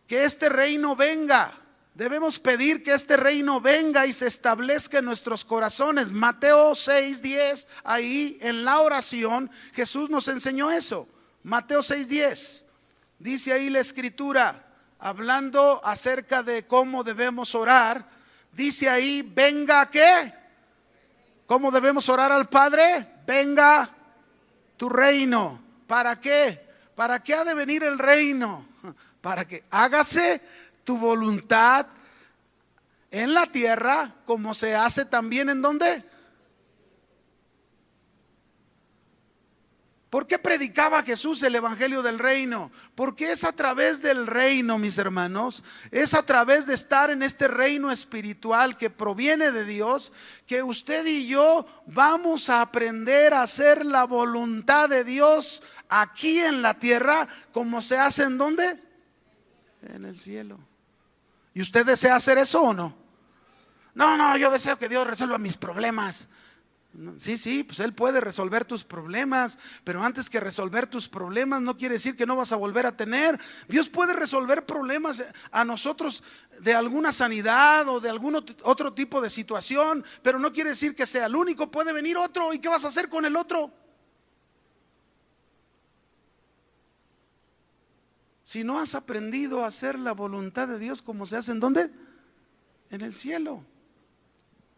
que este reino venga. Debemos pedir que este reino venga y se establezca en nuestros corazones. Mateo 6:10, ahí en la oración Jesús nos enseñó eso. Mateo 6:10. Dice ahí la Escritura, hablando acerca de cómo debemos orar, dice ahí: venga, ¿qué? ¿Cómo debemos orar al Padre? Venga tu reino. ¿Para qué? ¿Para qué ha de venir el reino? Para que hágase tu voluntad en la tierra, como se hace también ¿en dónde? ¿Por qué predicaba Jesús el evangelio del reino? Porque es a través del reino, mis hermanos, es a través de estar en este reino espiritual que proviene de Dios, que usted y yo vamos a aprender a hacer la voluntad de Dios aquí en la tierra, como se hace ¿en dónde? En el cielo. ¿Y usted desea hacer eso o no? No, yo deseo que Dios resuelva mis problemas. Sí, pues Él puede resolver tus problemas, pero antes que resolver tus problemas no quiere decir que no vas a volver a tener. Dios puede resolver problemas a nosotros de alguna sanidad o de algún otro tipo de situación, pero no quiere decir que sea el único. Puede venir otro, ¿y qué vas a hacer con el otro? Si no has aprendido a hacer la voluntad de Dios como se hace, ¿en dónde? En el cielo.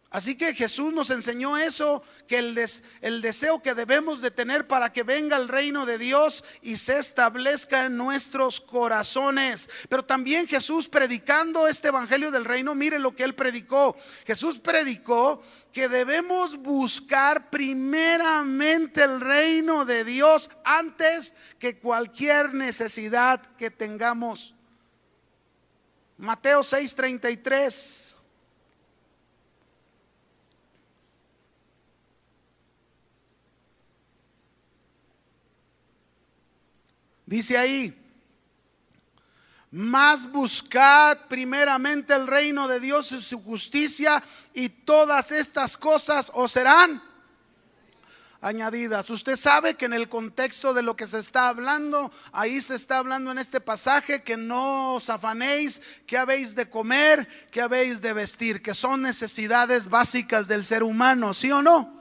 Así que Jesús nos enseñó eso, que el deseo que debemos de tener para que venga el reino de Dios y se establezca en nuestros corazones. Pero también Jesús, predicando este evangelio del reino, mire lo que Él predicó. Jesús predicó que debemos buscar primeramente el reino de Dios antes que cualquier necesidad que tengamos. Mateo 6:33. Dice ahí: mas buscad primeramente el reino de Dios y su justicia, y todas estas cosas os serán añadidas. Usted sabe que en el contexto de lo que se está hablando, ahí se está hablando en este pasaje que no os afanéis, que habéis de comer, que habéis de vestir, que son necesidades básicas del ser humano, ¿sí o no?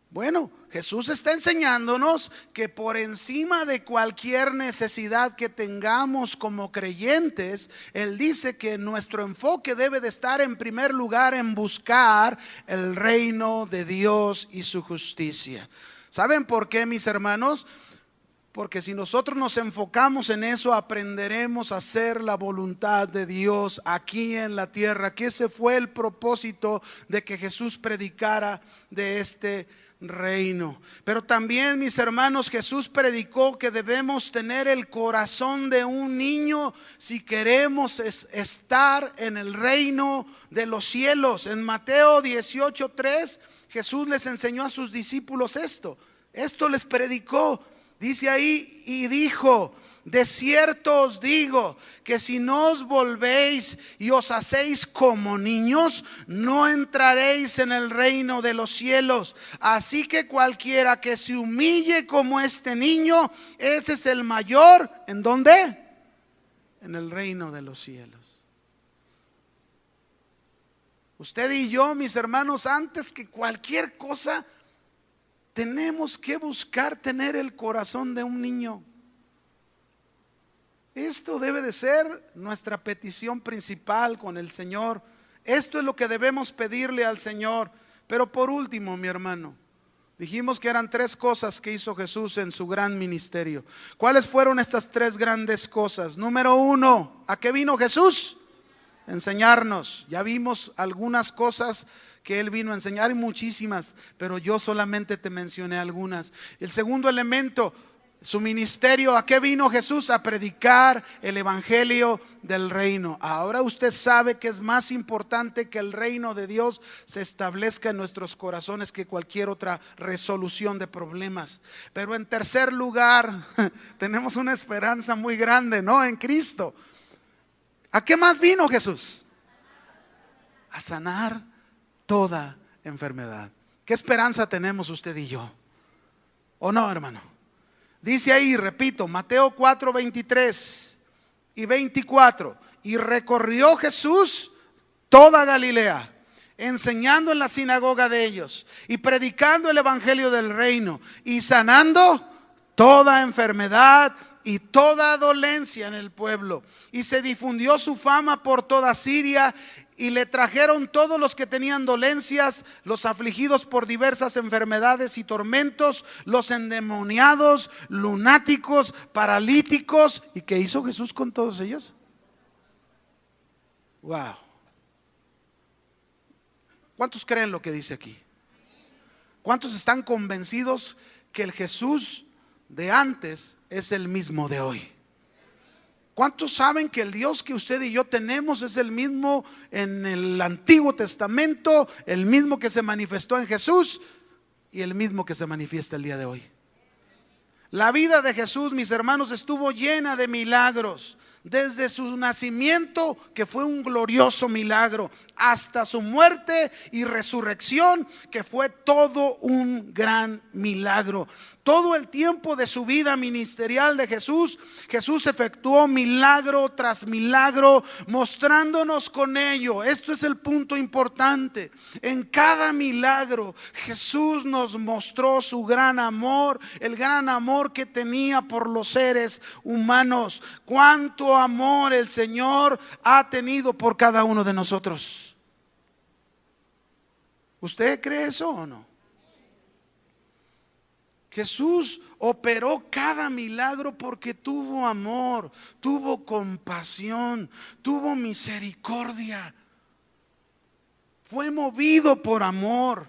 Bueno, Jesús está enseñándonos que por encima de cualquier necesidad que tengamos como creyentes, Él dice que nuestro enfoque debe de estar en primer lugar en buscar el reino de Dios y su justicia. ¿Saben por qué, mis hermanos? Porque si nosotros nos enfocamos en eso, aprenderemos a hacer la voluntad de Dios aquí en la tierra, que ese fue el propósito de que Jesús predicara de este reino. Pero también, mis hermanos, Jesús predicó que debemos tener el corazón de un niño si queremos estar en el reino de los cielos. En Mateo 18:3 Jesús les enseñó a sus discípulos esto les predicó. Dice ahí: y dijo, de cierto os digo que si no os volvéis y os hacéis como niños, no entraréis en el reino de los cielos. Así que cualquiera que se humille como este niño, ese es el mayor. ¿En dónde? En el reino de los cielos. Usted y yo, mis hermanos, antes que cualquier cosa, tenemos que buscar tener el corazón de un niño. Esto debe de ser nuestra petición principal con el Señor. Esto es lo que debemos pedirle al Señor. Pero por último, mi hermano, dijimos que eran 3 cosas que hizo Jesús en su gran ministerio. ¿Cuáles fueron estas 3 grandes cosas? Número 1, ¿a qué vino Jesús? Enseñarnos. Ya vimos algunas cosas que Él vino a enseñar, y muchísimas, pero yo solamente te mencioné algunas. El segundo elemento, su ministerio, ¿a qué vino Jesús? A predicar el evangelio del reino. Ahora usted sabe que es más importante que el reino de Dios se establezca en nuestros corazones que cualquier otra resolución de problemas. Pero en tercer lugar, tenemos una esperanza muy grande, ¿no? En Cristo. ¿A qué más vino Jesús? A sanar toda enfermedad. ¿Qué esperanza tenemos usted y yo? ¿O no, hermano? Dice ahí, repito, Mateo 4:23 y 24. Y recorrió Jesús toda Galilea, enseñando en la sinagoga de ellos y predicando el evangelio del reino y sanando toda enfermedad y toda dolencia en el pueblo. Y se difundió su fama por toda Siria, y le trajeron todos los que tenían dolencias, los afligidos por diversas enfermedades y tormentos, los endemoniados, lunáticos, paralíticos. ¿Y qué hizo Jesús con todos ellos? Wow. ¿Cuántos creen lo que dice aquí? ¿Cuántos están convencidos que el Jesús de antes es el mismo de hoy? ¿Cuántos saben que el Dios que usted y yo tenemos es el mismo en el Antiguo Testamento, el mismo que se manifestó en Jesús y el mismo que se manifiesta el día de hoy? La vida de Jesús, mis hermanos, estuvo llena de milagros, desde su nacimiento, que fue un glorioso milagro, hasta su muerte y resurrección, que fue todo un gran milagro. Todo el tiempo de su vida ministerial de Jesús, Jesús efectuó milagro tras milagro, mostrándonos con ello. Esto es el punto importante. En cada milagro, Jesús nos mostró su gran amor, el gran amor que tenía por los seres humanos. Cuánto amor el Señor ha tenido por cada uno de nosotros. ¿Usted cree eso o no? Jesús operó cada milagro porque tuvo amor, tuvo compasión, tuvo misericordia. Fue movido por amor.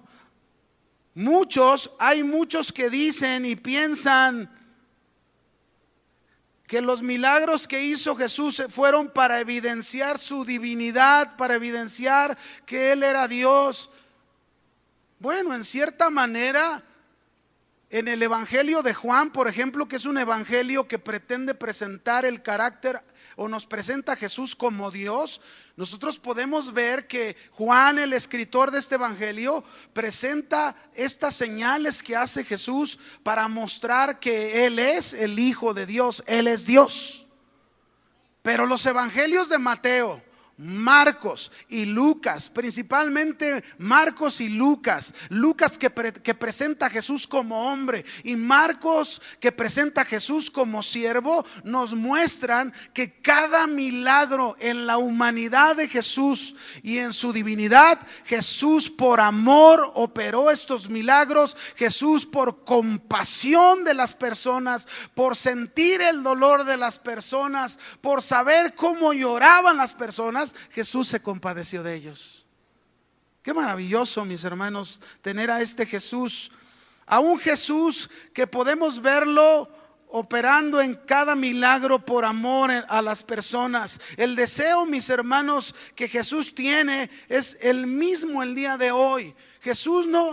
Hay muchos que dicen y piensan que los milagros que hizo Jesús fueron para evidenciar su divinidad, para evidenciar que Él era Dios. Bueno, en cierta manera, en el Evangelio de Juan, por ejemplo, que es un evangelio que pretende presentar el carácter o nos presenta a Jesús como Dios, nosotros podemos ver que Juan, el escritor de este evangelio, presenta estas señales que hace Jesús para mostrar que Él es el Hijo de Dios, Él es Dios. Pero los evangelios de Mateo, Marcos y Lucas, principalmente Marcos y Lucas que presenta a Jesús como hombre, y Marcos que presenta a Jesús como siervo, nos muestran que cada milagro en la humanidad de Jesús y en su divinidad, Jesús por amor operó estos milagros. Jesús por compasión de las personas, por sentir el dolor de las personas, por saber cómo lloraban las personas, Jesús se compadeció de ellos. Qué maravilloso, mis hermanos, tener a este Jesús, a un Jesús que podemos verlo operando en cada milagro por amor a las personas. El deseo, mis hermanos, que Jesús tiene es el mismo el día de hoy. Jesús no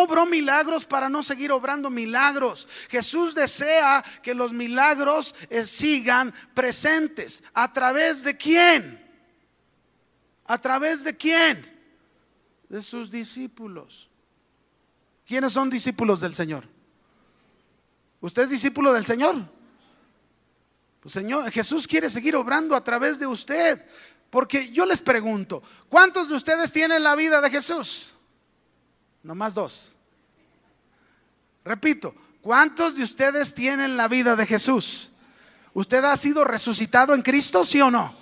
obró milagros para no seguir obrando milagros. Jesús desea que los milagros sigan presentes. ¿A través de quién? ¿A través de quién? De sus discípulos. ¿Quiénes son discípulos del Señor? ¿Usted es discípulo del Señor? Pues Señor, Jesús quiere seguir obrando a través de usted. Porque yo les pregunto, ¿cuántos de ustedes tienen la vida de Jesús? Nomás dos. Repito, ¿cuántos de ustedes tienen la vida de Jesús? ¿Usted ha sido resucitado en Cristo, sí o no?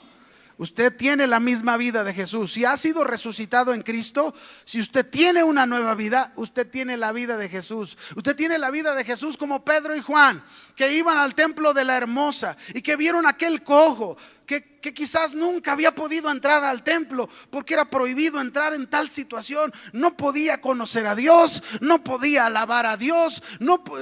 Usted tiene la misma vida de Jesús. Si ha sido resucitado en Cristo, si usted tiene una nueva vida, usted tiene la vida de Jesús. Usted tiene la vida de Jesús como Pedro y Juan, que iban al templo de la Hermosa y que vieron aquel cojo que quizás nunca había podido entrar al templo porque era prohibido entrar en tal situación. No podía conocer a Dios, no podía alabar a Dios,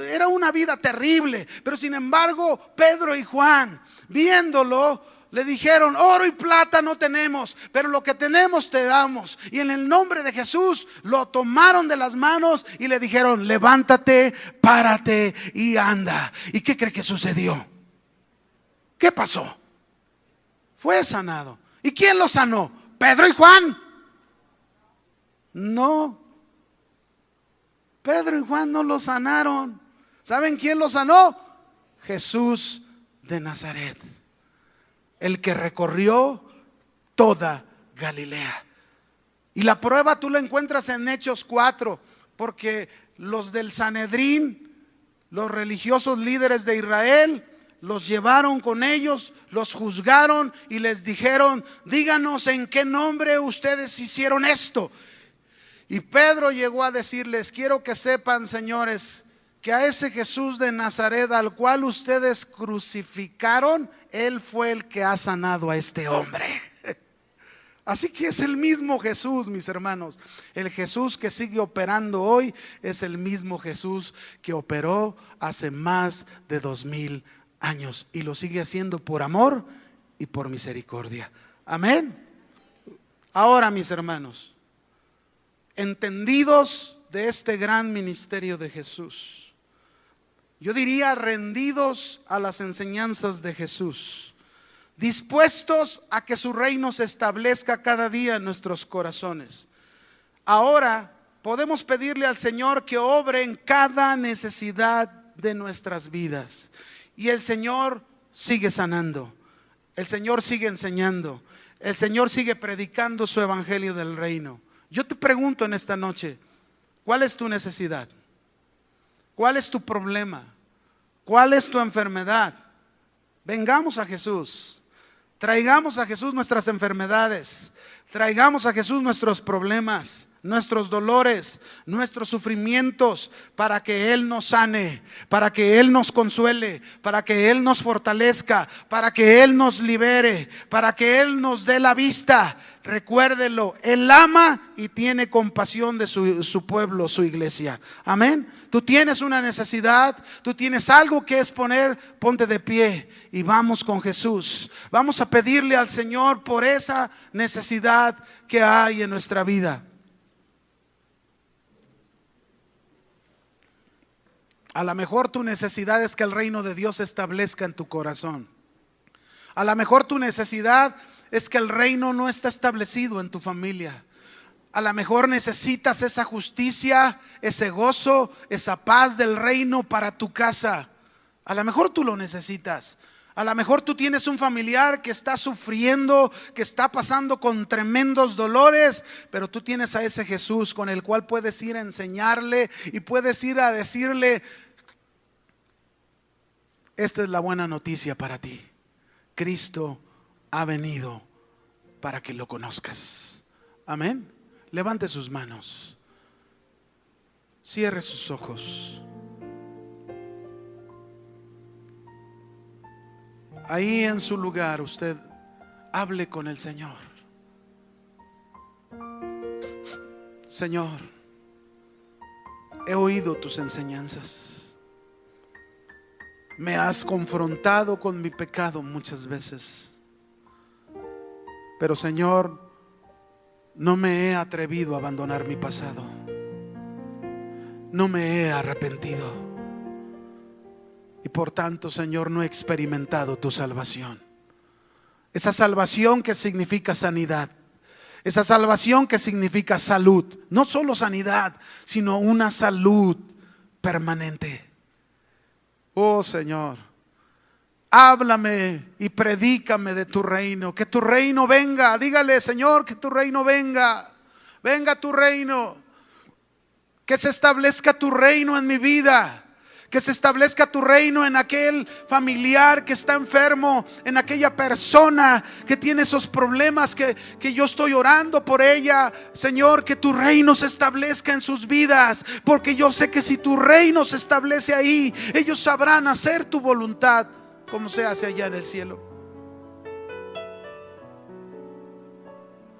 era una vida terrible. Pero sin embargo, Pedro y Juan, viéndolo, le dijeron: oro y plata no tenemos, pero lo que tenemos te damos. Y en el nombre de Jesús lo tomaron de las manos y le dijeron: levántate, párate y anda. ¿Y qué cree que sucedió? ¿Qué pasó? Fue sanado. ¿Y quién lo sanó? ¿Pedro y Juan? No. Pedro y Juan no lo sanaron. ¿Saben quién lo sanó? Jesús de Nazaret, el que recorrió toda Galilea. Y la prueba tú la encuentras en Hechos 4, porque los del Sanedrín, los religiosos líderes de Israel, los llevaron con ellos, los juzgaron y les dijeron: díganos en qué nombre ustedes hicieron esto. Y Pedro llegó a decirles: quiero que sepan, señores, que a ese Jesús de Nazaret al cual ustedes crucificaron, Él fue el que ha sanado a este hombre. Así que es el mismo Jesús, mis hermanos. El Jesús que sigue operando hoy es el mismo Jesús que operó hace más de 2000 años y lo sigue haciendo por amor y por misericordia. Amén. Ahora, mis hermanos, entendidos de este gran ministerio de Jesús, yo diría rendidos a las enseñanzas de Jesús, dispuestos a que su reino se establezca cada día en nuestros corazones. Ahora podemos pedirle al Señor que obre en cada necesidad de nuestras vidas. Y el Señor sigue sanando, el Señor sigue enseñando, el Señor sigue predicando su evangelio del reino. Yo te pregunto en esta noche, ¿cuál es tu necesidad? ¿Cuál es tu problema? ¿Cuál es tu enfermedad? Vengamos a Jesús, traigamos a Jesús nuestras enfermedades, traigamos a Jesús nuestros problemas, nuestros dolores, nuestros sufrimientos, para que Él nos sane, para que Él nos consuele, para que Él nos fortalezca, para que Él nos libere, para que Él nos dé la vista. Recuérdelo, Él ama y tiene compasión de su pueblo, su iglesia. Amén. Tú tienes una necesidad, tú tienes algo que exponer, ponte de pie y vamos con Jesús. Vamos a pedirle al Señor por esa necesidad que hay en nuestra vida. A lo mejor tu necesidad es que el reino de Dios se establezca en tu corazón. A lo mejor tu necesidad es que el reino no está establecido en tu familia. A lo mejor necesitas esa justicia, ese gozo, esa paz del reino para tu casa. A lo mejor tú lo necesitas. A lo mejor tú tienes un familiar que está sufriendo, que está pasando con tremendos dolores, pero tú tienes a ese Jesús con el cual puedes ir a enseñarle y puedes ir a decirle: esta es la buena noticia para ti. Cristo ha venido para que lo conozcas. Amén. Levante sus manos. Cierre sus ojos. Ahí en su lugar usted hable con el Señor. Señor, he oído tus enseñanzas. Me has confrontado con mi pecado muchas veces. Pero Señor, no me he atrevido a abandonar mi pasado. No me he arrepentido. Y por tanto, Señor, no he experimentado tu salvación. Esa salvación que significa sanidad. Esa salvación que significa salud. No solo sanidad, sino una salud permanente. Oh Señor, háblame y predícame de tu reino. Que tu reino venga. Dígale: Señor, que tu reino venga. Venga tu reino. Que se establezca tu reino en mi vida. Que se establezca tu reino en aquel familiar que está enfermo, en aquella persona que tiene esos problemas que yo estoy orando por ella. Señor, que tu reino se establezca en sus vidas, porque yo sé que si tu reino se establece ahí, ellos sabrán hacer tu voluntad como se hace allá en el cielo.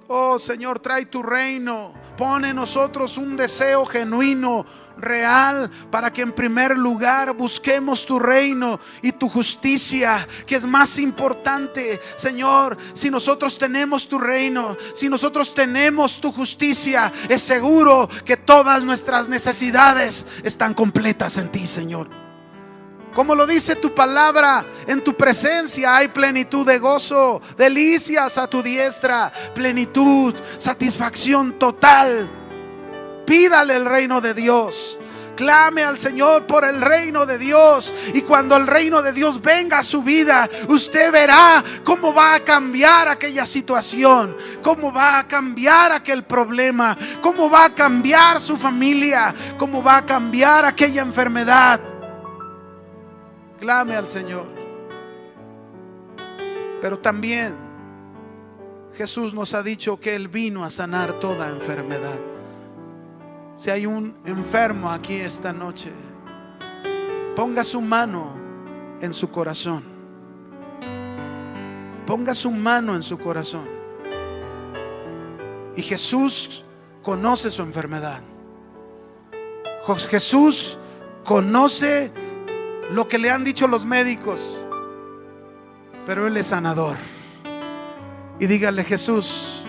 Oh Señor, trae tu reino. Pone en nosotros un deseo genuino, real, para que en primer lugar busquemos tu reino y tu justicia, que es más importante. Señor, si nosotros tenemos tu reino, si nosotros tenemos tu justicia, es seguro que todas nuestras necesidades están completas en ti, Señor. Como lo dice tu palabra, en tu presencia hay plenitud de gozo, delicias a tu diestra, plenitud, satisfacción total. Pídale el reino de Dios. Clame al Señor por el reino de Dios. Y cuando el reino de Dios venga a su vida, usted verá cómo va a cambiar aquella situación, cómo va a cambiar aquel problema, cómo va a cambiar su familia, cómo va a cambiar aquella enfermedad. Clame al Señor. Pero también Jesús nos ha dicho que Él vino a sanar toda enfermedad. Si hay un enfermo aquí esta noche, ponga su mano en su corazón. Ponga su mano en su corazón. Y Jesús conoce su enfermedad. Jesús conoce lo que le han dicho los médicos, pero Él es sanador. Y dígale: Jesús,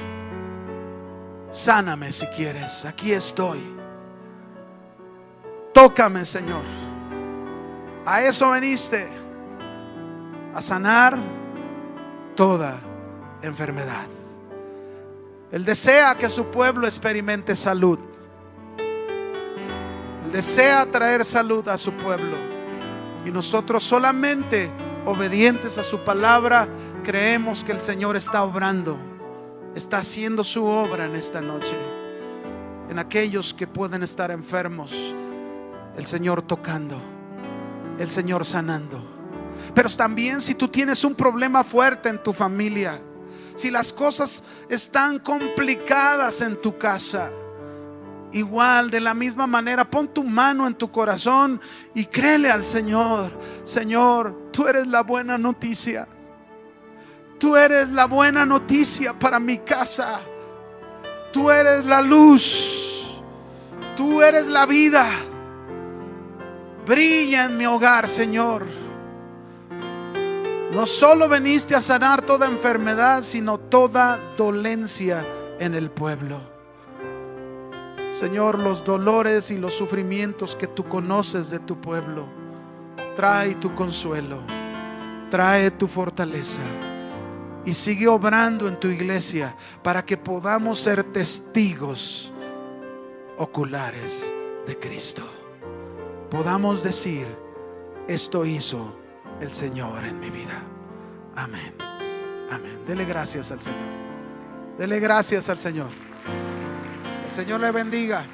sáname si quieres, aquí estoy. Tócame, Señor. A eso viniste, a sanar, toda enfermedad. Él desea que su pueblo experimente salud. Él desea traer salud a su pueblo. Y nosotros, solamente obedientes a su palabra, creemos que el Señor está obrando, está haciendo su obra en esta noche. En aquellos que pueden estar enfermos, el Señor tocando, el Señor sanando. Pero también si tú tienes un problema fuerte en tu familia, si las cosas están complicadas en tu casa, igual, de la misma manera, pon tu mano en tu corazón y créele al Señor: Señor, tú eres la buena noticia. Tú eres la buena noticia para mi casa. Tú eres la luz. Tú eres la vida. Brilla en mi hogar, Señor. No solo viniste a sanar toda enfermedad, sino toda dolencia en el pueblo. Señor, los dolores y los sufrimientos que tú conoces de tu pueblo, trae tu consuelo, trae tu fortaleza, y sigue obrando en tu iglesia para que podamos ser testigos oculares de Cristo. Podamos decir: esto hizo el Señor en mi vida. Amén. Amén. Dele gracias al Señor. Dele gracias al Señor. El Señor le bendiga.